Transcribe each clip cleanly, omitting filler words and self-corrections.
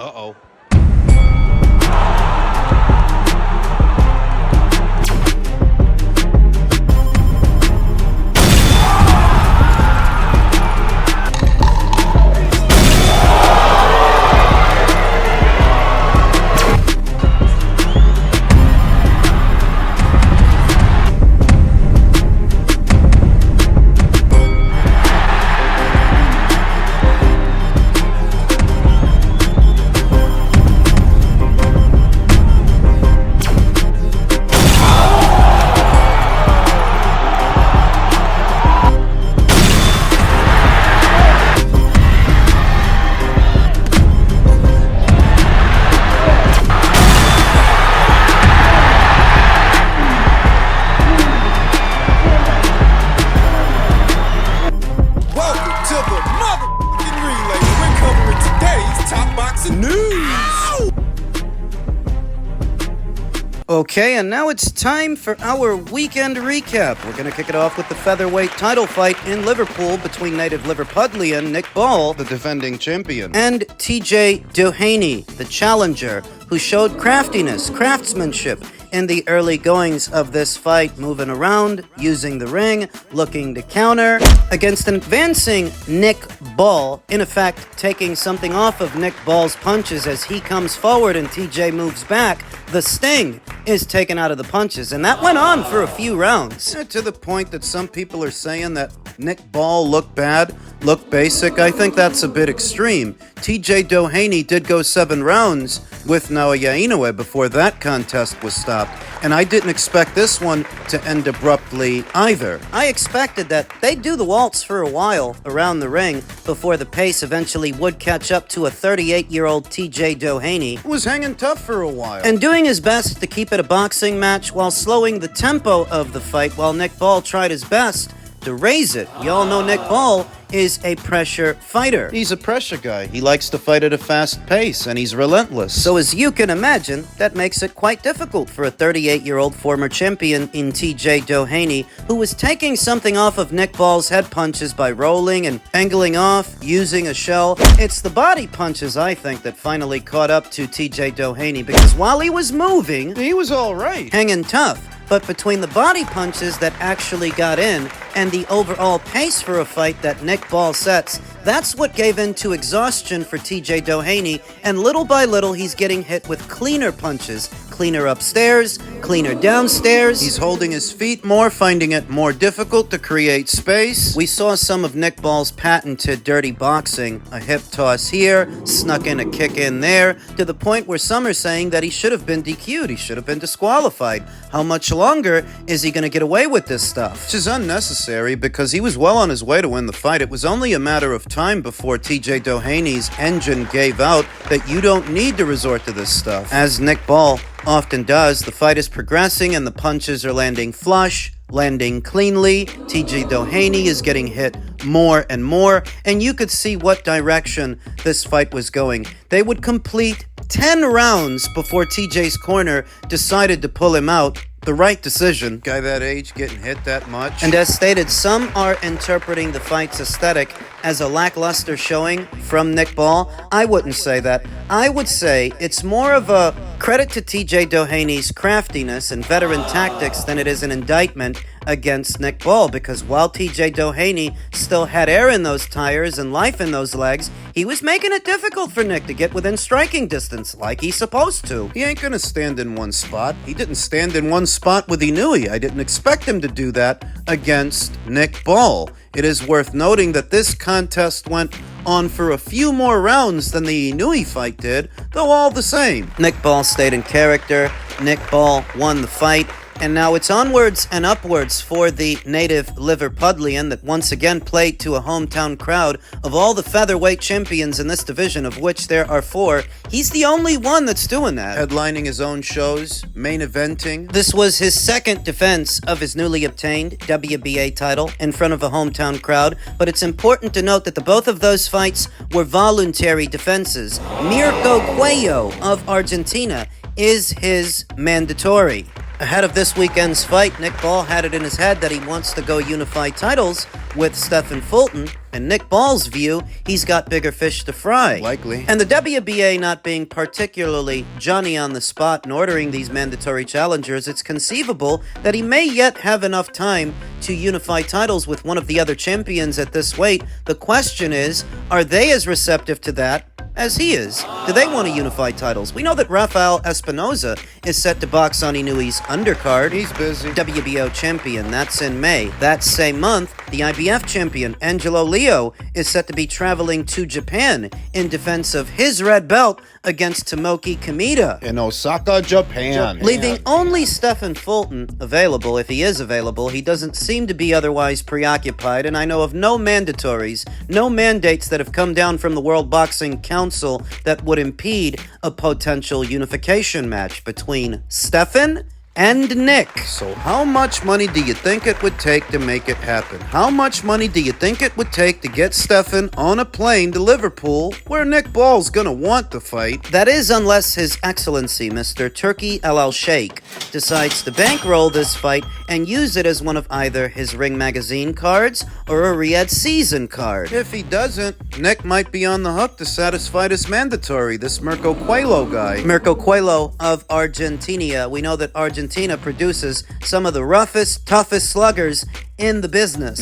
Uh-oh. Okay, and now it's time for our weekend recap. We're going to kick it off with the featherweight title fight in Liverpool between native Liverpudlian Nick Ball, the defending champion, and TJ Doheny, the challenger, who showed craftsmanship in the early goings of this fight, moving around, using the ring, looking to counter, against an advancing Nick Ball, in effect taking something off of Nick Ball's punches as he comes forward and TJ moves back. The sting is taken out of the punches, and that went on for a few rounds. To the point that some people are saying that Nick Ball looked bad, looked basic. I think that's a bit extreme. TJ Doheny did go 7 rounds with Naoya Inoue before that contest was stopped, and I didn't expect this one to end abruptly either. I expected that they'd do the waltz for a while around the ring before the pace eventually would catch up to a 38-year-old TJ Doheny, who was hanging tough for a while and doing his best to keep it a boxing match while slowing the tempo of the fight, while Nick Ball tried his best to raise it. We all know Nick Ball is a pressure fighter. He's a pressure guy. He likes to fight at a fast pace, and he's relentless. So as you can imagine, that makes it quite difficult for a 38-year-old former champion in TJ Doheny, who was taking something off of Nick Ball's head punches by rolling and angling off, using a shell. It's the body punches, I think, that finally caught up to TJ Doheny, because while he was moving, he was all right, hanging tough. But between the body punches that actually got in and the overall pace for a fight that Nick Ball sets, that's what gave in to exhaustion for TJ Doheny, and little by little he's getting hit with cleaner punches. Cleaner upstairs, cleaner downstairs. He's holding his feet more, finding it more difficult to create space. We saw some of Nick Ball's patented dirty boxing. A hip toss here, snuck in a kick in there, to the point where some are saying that he should have been DQ'd, he should have been disqualified. How much longer is he going to get away with this stuff? Which is unnecessary, because he was well on his way to win the fight. It was only a matter of time before TJ Doheny's engine gave out that you don't need to resort to this stuff. As Nick Ball often does, the fight is progressing and the punches are landing flush, landing cleanly. TJ Doheny is getting hit more and more, and you could see what direction this fight was going. They would complete 10 rounds before TJ's corner decided to pull him out. The right decision. Guy that age getting hit that much. And as stated, some are interpreting the fight's aesthetic as a lackluster showing from Nick Ball. I wouldn't say that. I would say it's more of a credit to TJ Doheny's craftiness and veteran tactics than it is an indictment against Nick Ball, because while TJ Doheny still had air in those tires and life in those legs, he was making it difficult for Nick to get within striking distance like he's supposed to. He ain't gonna stand in one spot. He didn't stand in one spot with Inoue. I didn't expect him to do that against Nick Ball. It is worth noting that this contest went on for a few more rounds than the Inoue fight did, though all the same. Nick Ball stayed in character. Nick Ball won the fight. And now it's onwards and upwards for the native Liverpudlian that once again played to a hometown crowd. Of all the featherweight champions in this division, of which there are 4, he's the only one that's doing that. Headlining his own shows, main eventing. This was his second defense of his newly obtained WBA title in front of a hometown crowd, but it's important to note that the both of those fights were voluntary defenses. Mirko Cuello of Argentina is his mandatory. Ahead of this weekend's fight, Nick Ball had it in his head that he wants to go unify titles with Stephen Fulton. In Nick Ball's view, he's got bigger fish to fry. Likely. And the WBA not being particularly Johnny on the spot in ordering these mandatory challengers, it's conceivable that he may yet have enough time to unify titles with one of the other champions at this weight. The question is, are they as receptive to that as he is? Do they want to unify titles? We know that Rafael Espinoza is set to box on Inouye's undercard. He's busy. WBO champion, that's in May. That same month, the IBF champion, Angelo Leo, is set to be traveling to Japan in defense of his red belt against Tomoki Kamita. In Osaka, Japan. Leaving only Stephen Fulton available, if he is available. He doesn't seem to be otherwise preoccupied, and I know of no mandatories, no mandates that have come down from the World Boxing Council that would impede a potential unification match between Stephen and Nick. So how much money do you think it would take to make it happen? How much money do you think it would take to get Stephen on a plane to Liverpool, where Nick Ball's gonna want to fight? That is, unless His Excellency, Mr. Turki Al Sheikh, decides to bankroll this fight and use it as one of either his Ring Magazine cards or a Riyadh Season card. If he doesn't, Nick might be on the hook to satisfy this mandatory, this Mirko Coelho guy. Mirko Coelho of Argentina. We know that Argentina produces some of the roughest, toughest sluggers in the business.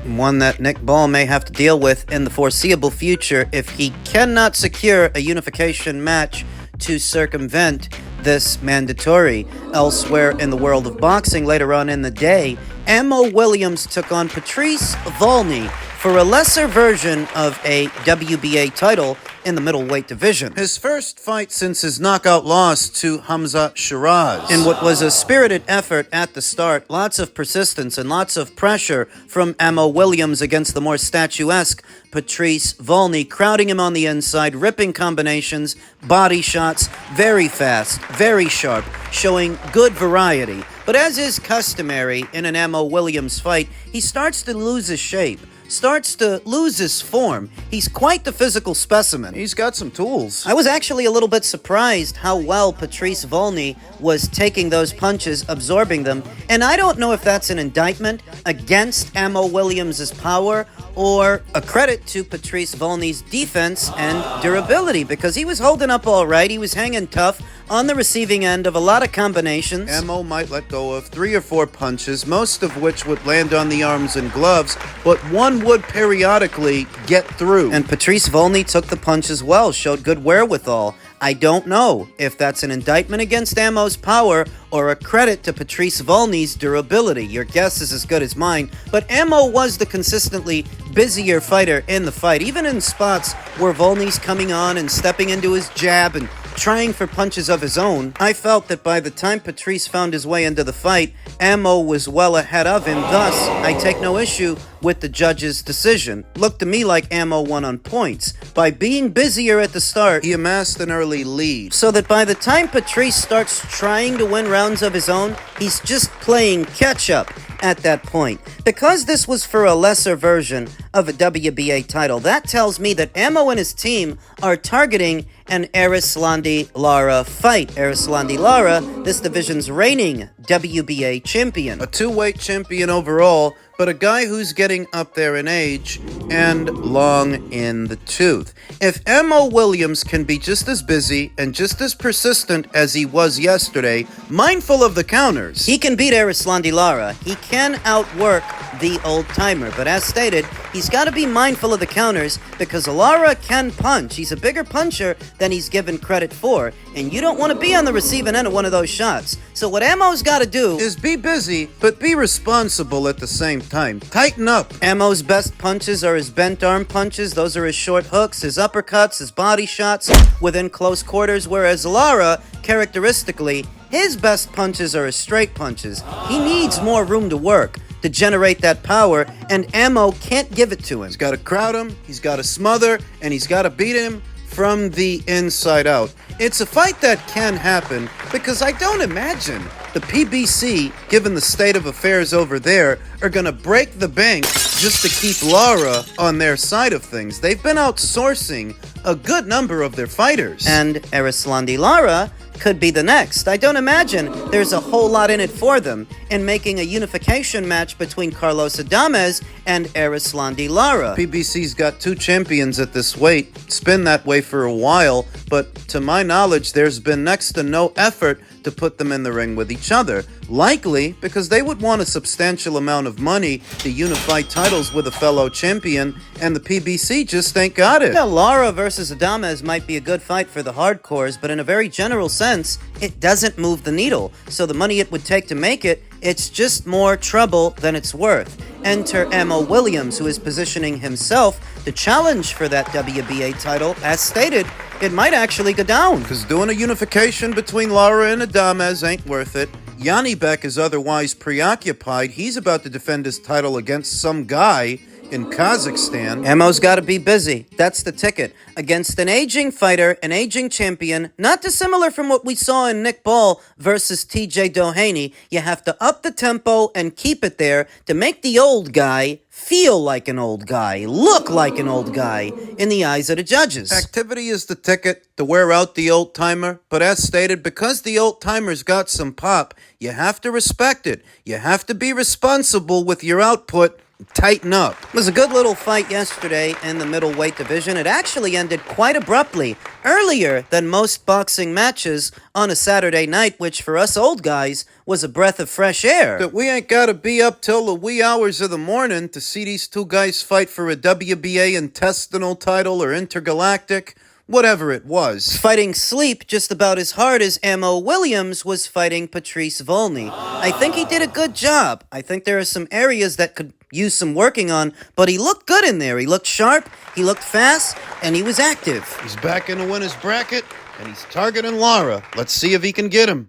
One that Nick Ball may have to deal with in the foreseeable future if he cannot secure a unification match to circumvent this mandatory. Elsewhere in the world of boxing later on in the day, Amo Williams took on Patrice Volny for a lesser version of a WBA title in the middleweight division. His first fight since his knockout loss to Hamza Shiraz. In what was a spirited effort at the start, lots of persistence and lots of pressure from Amo Williams against the more statuesque Patrice Volny, crowding him on the inside, ripping combinations, body shots, very fast, very sharp, showing good variety. But as is customary in an Amo Williams fight, he starts to lose his shape, starts to lose his form. He's quite the physical specimen. He's got some tools. I was actually a little bit surprised how well Patrice Volny was taking those punches, absorbing them, and I don't know if that's an indictment against Amo Williams' power or a credit to Patrice Volny's defense and durability, because he was holding up all right. He was hanging tough on the receiving end of a lot of combinations. Amo might let go of 3 or 4 punches, most of which would land on the arms and gloves, but one would periodically get through. And Patrice Volny took the punches well, showed good wherewithal. I don't know if that's an indictment against Amo's power or a credit to Patrice Volny's durability. Your guess is as good as mine, but Amo was the consistently busier fighter in the fight, even in spots where Volny's coming on and stepping into his jab and trying for punches of his own. I felt that by the time Patrice found his way into the fight, Amo was well ahead of him. Thus, I take no issue with the judge's decision. Looked to me like Amo won on points. By being busier at the start, He amassed an early lead. so that by the time Patrice starts trying to win rounds of his own, he's just playing catch-up at that point. Because this was for a lesser version of a WBA title, that tells me that Amo and his team are targeting an Erislandy Lara fight. Erislandy Lara, this division's reigning WBA champion. A 2-weight champion overall, but a guy who's getting up there in age and long in the tooth. If Amo Williams can be just as busy and just as persistent as he was yesterday, mindful of the counters, He can beat Erislandy Lara. He can outwork the old-timer. But as stated, he's got to be mindful of the counters because Lara can punch. He's a bigger puncher than he's given credit for. And you don't want to be on the receiving end of one of those shots. So what Amo's got to do is be busy, but be responsible at the same time. Tighten up. Amo's best punches are his bent arm punches. Those are his short hooks, his uppercuts, his body shots within close quarters. Whereas Lara, characteristically, his best punches are his straight punches. He needs more room to work to generate that power, and Amo can't give it to him. He's got to crowd him, he's got to smother, and he's got to beat him from the inside out. It's a fight that can happen because I don't imagine the PBC, given the state of affairs over there, are going to break the bank just to keep Lara on their side of things. They've been outsourcing a good number of their fighters. And Erislandy Lara could be the next. I don't imagine there's a whole lot in it for them in making a unification match between Carlos Adames and Erislandy Lara. PBC's got two champions at this weight. It's been that way for a while, but to my knowledge, there's been next to no effort to put them in the ring with each other. Likely because they would want a substantial amount of money to unify titles with a fellow champion, and the PBC just ain't got it. Yeah, Lara versus Adames might be a good fight for the hardcores, but in a very general sense, it doesn't move the needle. So the money it would take to make it, it's just more trouble than it's worth. Enter Mo Williams, who is positioning himself to challenge for that WBA title. As stated, it might actually go down. Because doing a unification between Lara and Adames ain't worth it. Yanni Beck is otherwise preoccupied. He's about to defend his title against some guy in Kazakhstan. Emo's got to be busy. That's the ticket. Against an aging fighter, an aging champion, not dissimilar from what we saw in Nick Ball versus TJ Doheny. You have to up the tempo and keep it there to make the old guy feel like an old guy, look like an old guy in the eyes of the judges. Activity is the ticket to wear out the old-timer, but as stated, because the old-timer's got some pop, you have to respect it. You have to be responsible with your output. Tighten up. It was a good little fight yesterday in the middleweight division. It actually ended quite abruptly, earlier than most boxing matches on a Saturday night, which for us old guys was a breath of fresh air. That we ain't gotta be up till the wee hours of the morning to see these two guys fight for a WBA intestinal title or intergalactic. Whatever it was. Fighting sleep just about as hard as Mo Williams was fighting Patrice Volny. I think he did a good job. I think there are some areas that could use some working on, but he looked good in there. He looked sharp, he looked fast, and he was active. He's back in the winner's bracket, and he's targeting Lara. Let's see if he can get him.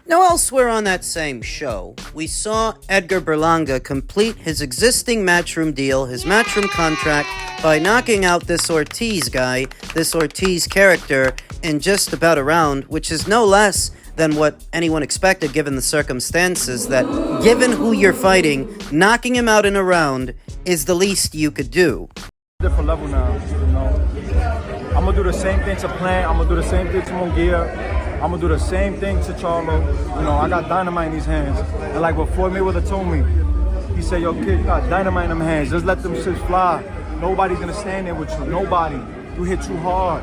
Now, elsewhere on that same show, we saw Edgar Berlanga complete his existing Matchroom deal, his Matchroom contract, by knocking out this Ortiz guy, this Ortiz character, in just about a round, which is no less than what anyone expected given the circumstances, that given who you're fighting, knocking him out in a round is the least you could do. Different level now, you know. I'm gonna do the same thing to Plant, I'm gonna do the same thing to Munguia. I'm gonna do the same thing to Charlo. You know, I got dynamite in these hands. And like what Floyd Mayweather told me, he said, yo kid, you got dynamite in them hands. Just let them shit fly. Nobody's gonna stand there with you. Nobody. You hit too hard.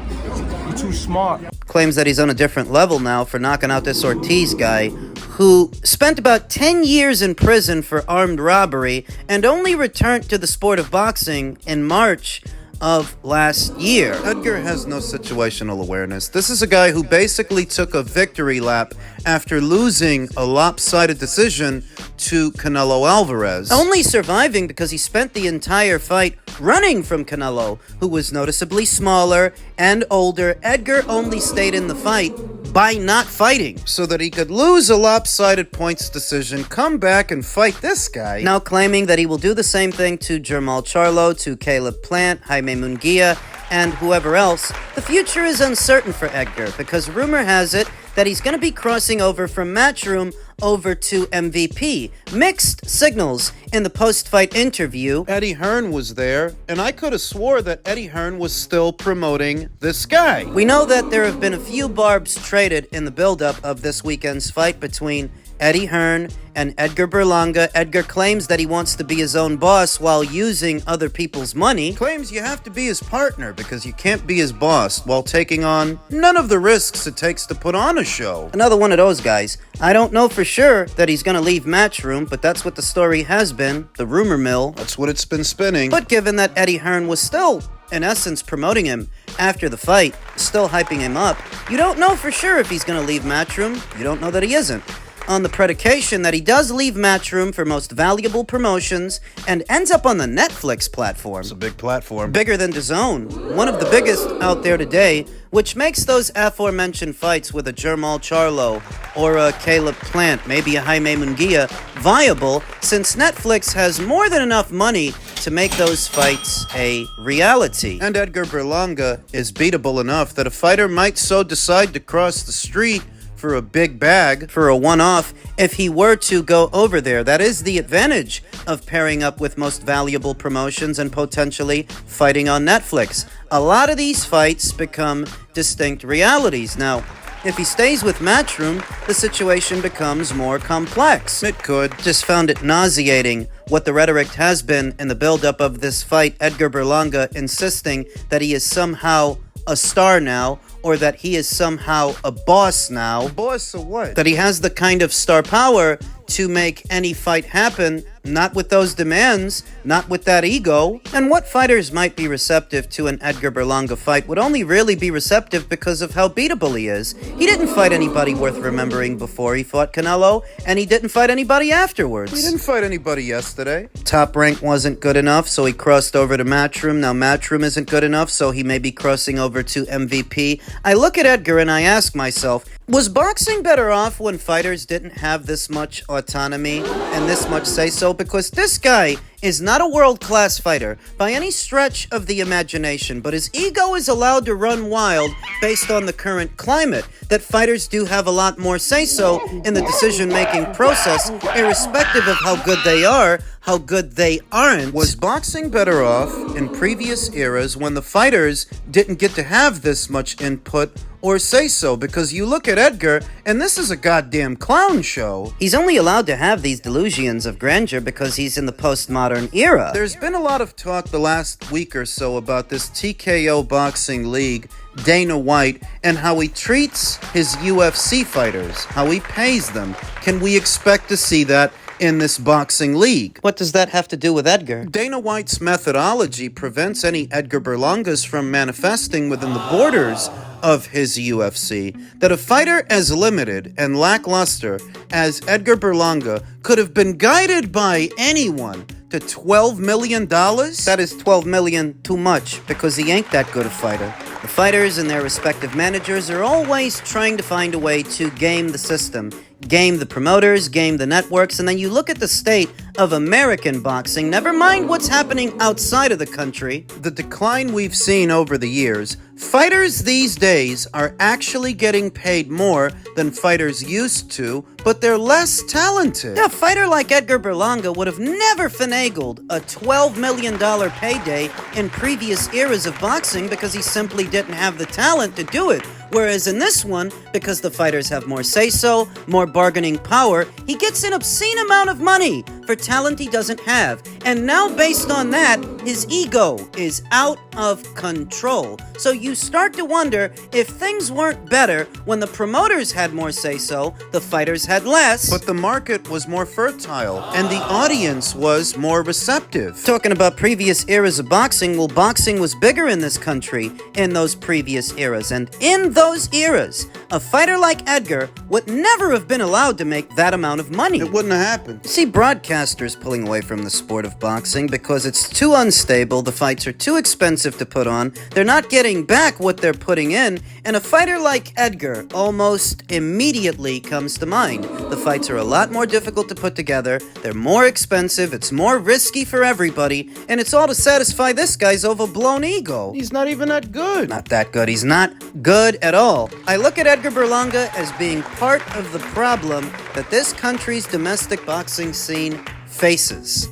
You're too smart. Claims that he's on a different level now for knocking out this Ortiz guy, who spent about 10 years in prison for armed robbery and only returned to the sport of boxing in March of last year. Edgar has no situational awareness. This is a guy who basically took a victory lap after losing a lopsided decision to Canelo Alvarez. Only surviving because he spent the entire fight running from Canelo, who was noticeably smaller and older. Edgar only stayed in the fight by not fighting, so that he could lose a lopsided points decision, come back and fight this guy. Now claiming that he will do the same thing to Jermall Charlo, to Caleb Plant, Jaime Munguia, and whoever else. The future is uncertain for Edgar because rumor has it that he's going to be crossing over from Matchroom over to MVP. Mixed signals in the post-fight interview. Eddie Hearn was there, and I could have swore that Eddie Hearn was still promoting this guy. We know that there have been a few barbs traded in the build-up of this weekend's fight between Eddie Hearn and Edgar Berlanga. Edgar claims that he wants to be his own boss while using other people's money. Claims you have to be his partner because you can't be his boss while taking on none of the risks it takes to put on a show. Another one of those guys. I don't know for sure that he's going to leave Matchroom, but that's what the story has been, the rumor mill. That's what it's been spinning. But given that Eddie Hearn was still, in essence, promoting him after the fight, still hyping him up, you don't know for sure if he's going to leave Matchroom. You don't know that he isn't. On the predication that he does leave Matchroom for most valuable promotions and ends up on the Netflix platform. It's a big platform. Bigger than DAZN. One of the biggest out there today, which makes those aforementioned fights with a Jermall Charlo or a Caleb Plant, maybe a Jaime Munguia, viable, since Netflix has more than enough money to make those fights a reality. And Edgar Berlanga is beatable enough that a fighter might so decide to cross the street for a big bag, for a one-off, if he were to go over there. That is the advantage of pairing up with most valuable promotions and potentially fighting on Netflix. A lot of these fights become distinct realities. Now, If he stays with Matchroom, the situation becomes more complex. It could. Just found it nauseating what the rhetoric has been in the buildup of this fight. Edgar Berlanga insisting that he is somehow a star now, or that he is somehow a boss now. Boss or what? That he has the kind of star power to make any fight happen, not with those demands, not with that ego. And what fighters might be receptive to an Edgar Berlanga fight would only really be receptive because of how beatable he is. He didn't fight anybody worth remembering before he fought Canelo, and he didn't fight anybody afterwards. He didn't fight anybody yesterday. Top Rank wasn't good enough, so he crossed over to Matchroom. Now Matchroom isn't good enough, so he may be crossing over to MVP. I look at Edgar and I ask myself, was boxing better off when fighters didn't have this much autonomy and this much say-so? Because this guy is not a world-class fighter by any stretch of the imagination, but his ego is allowed to run wild based on the current climate, that fighters do have a lot more say-so in the decision-making process, irrespective of how good they are, how good they aren't. Was boxing better off in previous eras when the fighters didn't get to have this much input or say-so? Because you look at Edgar, and this is a goddamn clown show. He's only allowed to have these delusions of grandeur because he's in the postmodern era. There's been a lot of talk the last week or so about this TKO boxing league, Dana White, and how he treats his UFC fighters, how he pays them. Can we expect to see that in this boxing league? What does that have to do with Edgar? Dana White's methodology prevents any Edgar Berlangas from manifesting within the borders of his UFC. That a fighter as limited and lackluster as Edgar Berlanga could have been guided by anyone to $12 million? That is $12 million too much, because he ain't that good a fighter. The fighters and their respective managers are always trying to find a way to game the system, game the promoters, game the networks, and then you look at the state of American boxing, never mind what's happening outside of the country. The decline we've seen over the years, fighters these days are actually getting paid more than fighters used to, but they're less talented. A fighter like Edgar Berlanga would have never finagled a $12 million payday in previous eras of boxing because he simply didn't have the talent to do it. Whereas in this one, because the fighters have more say-so, more bargaining power, he gets an obscene amount of money for talent he doesn't have. And now based on that, his ego is out of control. So you start to wonder if things weren't better when the promoters had more say-so, the fighters had less. But the market was more fertile, and the audience was more receptive. Talking about previous eras of boxing, well, boxing was bigger in this country in those previous eras. And in those eras, a fighter like Edgar would never have been allowed to make that amount of money. It wouldn't have happened. See broadcasters pulling away from the sport of boxing because it's too unstable, the fights are too expensive to put on, they're not getting back what they're putting in, and a fighter like Edgar almost immediately comes to mind. The fights are a lot more difficult to put together, they're more expensive, it's more risky for everybody, and it's all to satisfy this guy's overblown ego. He's not even that good. Not that good. He's not good at all. I look at Edgar Berlanga as being part of the problem that this country's domestic boxing scene faces.